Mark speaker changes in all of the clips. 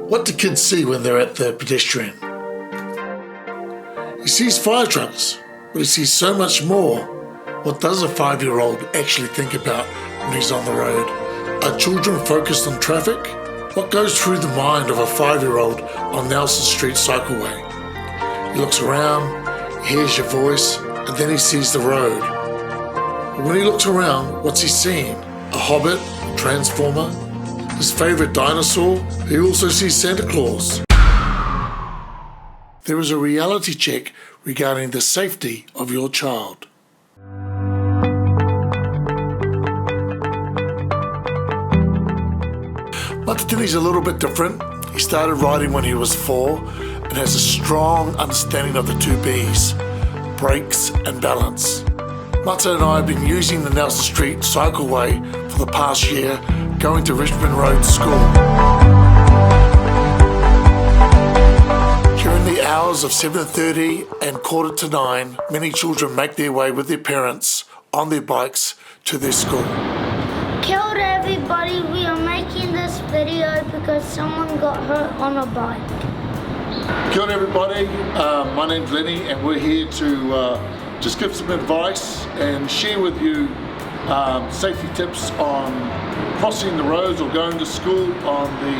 Speaker 1: What do kids see when they're at the pedestrian? He sees fire trucks, but he sees so much more. What does a 5-year-old actually think about when he's on the road? Are children focused on traffic? What goes through the mind of a 5-year-old on Nelson Street Cycleway? He looks around, he hears your voice, and then he sees the road. When he looks around, what's he seeing? A hobbit? A transformer? His favourite dinosaur? He also sees Santa Claus. There is a reality check regarding the safety of your child. Matatini's a little bit different. He started riding when he was 4 and has a strong understanding of the 2 B's, brakes and balance. Mata and I have been using the Nelson Street Cycleway for the past year, going to Richmond Road School. During the hours of 7:30 and 8:45, many children make their way with their parents on their bikes to their school.
Speaker 2: Kia ora everybody, we are making this video because someone got hurt on a bike.
Speaker 1: Kia ora everybody, my name's Lenny and we're here to just give some advice and share with you safety tips on crossing the roads or going to school on the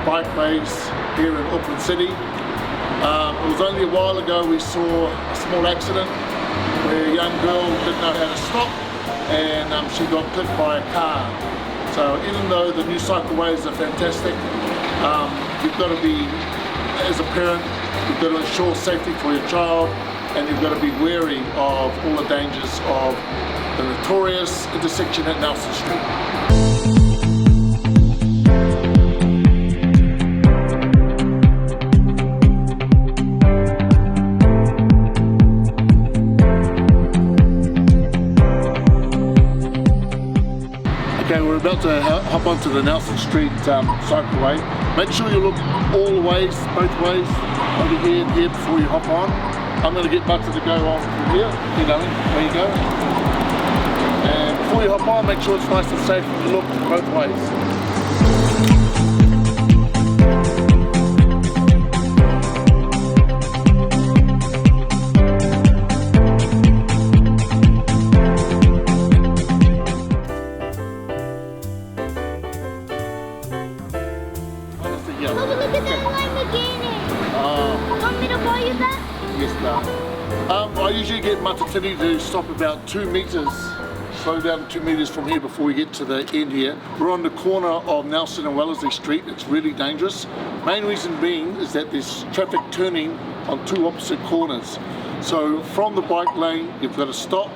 Speaker 1: bikeways here in Auckland City. It was only a while ago we saw a small accident where a young girl didn't know how to stop and she got clipped by a car. So even though the new cycleways are fantastic, you've got to be, as a parent, you've got to ensure safety for your child and you've got to be wary of all the dangers of the notorious intersection at Nelson Street. Okay, we're about to hop onto the Nelson Street cycleway. Make sure you look all the ways, both ways, over here and here before you hop on. I'm going to get Mata to go on from here. Keep going, there you go. And before you hop on, make sure it's nice and safe and you look both ways.
Speaker 2: Look at that Lamborghini. Want me to buy you that?
Speaker 1: Yes, no. I usually get Matatini to stop about 2 meters, slow down 2 meters from here before we get to the end here. We're on the corner of Nelson and Wellesley Street. It's really dangerous. Main reason being is that there's traffic turning on 2 opposite corners. So from the bike lane, you've got to stop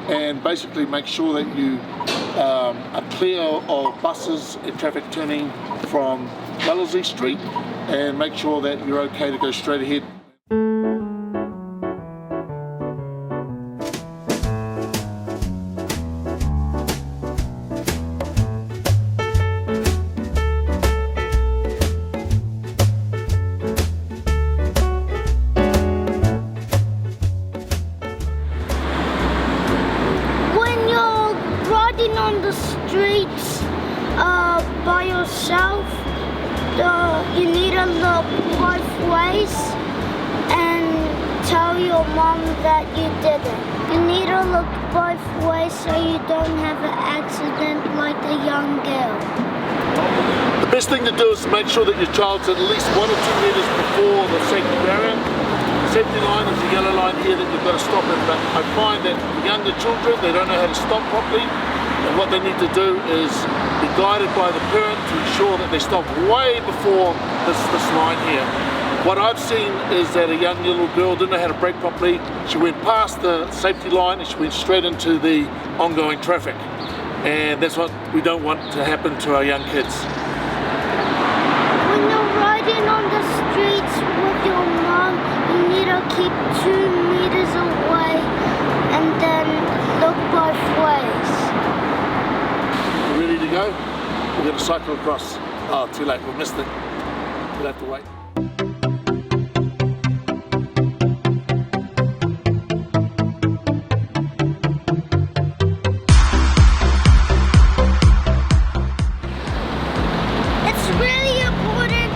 Speaker 1: and basically make sure that you are clear of buses and traffic turning from Wellesley Street and make sure that you're okay to go straight ahead.
Speaker 2: When you're riding on the streets by yourself, you need to look both ways and tell your mom that you did it. You need to look both ways so you don't have an accident like a young girl.
Speaker 1: The best thing to do is to make sure that your child's at least 1 or 2 meters before the safety barrier. The safety line is the yellow line here that you've got to stop at, but I find that younger children, they don't know how to stop properly, and what they need to do is be guided by the parent to ensure that they stop way before this line here. What I've seen is that a young little girl didn't know how to brake properly. She went past the safety line and she went straight into the ongoing traffic. And that's what we don't want to happen to our young kids.
Speaker 2: When you're riding on the streets with your mom, you need to keep 2 meters away and then look both ways.
Speaker 1: You ready to go? We're going to cycle across. Oh, too late, we missed it. We'll have to wait.
Speaker 2: It's really important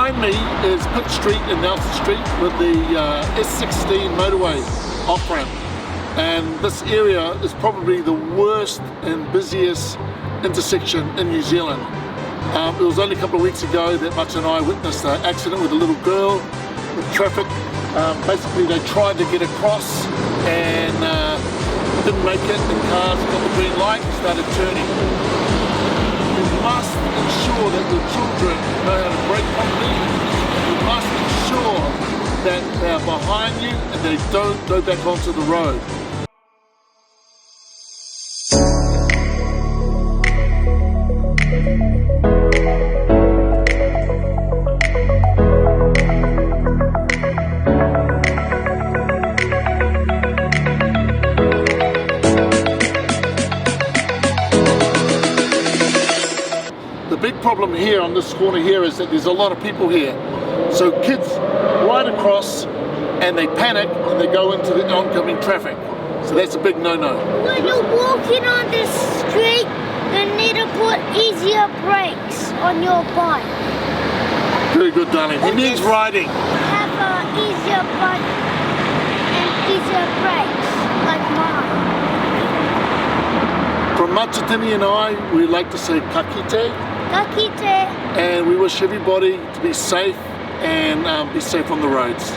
Speaker 1: Behind me is Pitt Street and Nelson Street with the S16 motorway off-ramp. And this area is probably the worst and busiest intersection in New Zealand. It was only a couple of weeks ago that Mata and I witnessed an accident with a little girl with traffic. Basically they tried to get across and didn't make it. The cars got the green light and started turning. You must ensure that your children know how to brake properly. You must ensure that they are behind you and they don't go back onto the road. The big problem here on this corner here is that there's a lot of people here. So kids ride across and they panic and they go into the oncoming traffic. So that's a big no-no.
Speaker 2: When you're walking on this street, you need to put easier brakes on your bike.
Speaker 1: Very good, darling. He means riding.
Speaker 2: Have an easier bike and easier brakes, like mine.
Speaker 1: From Matatini and I, we like to say kakite.
Speaker 2: Kakite.
Speaker 1: And we wish everybody to be safe and be safe on the roads.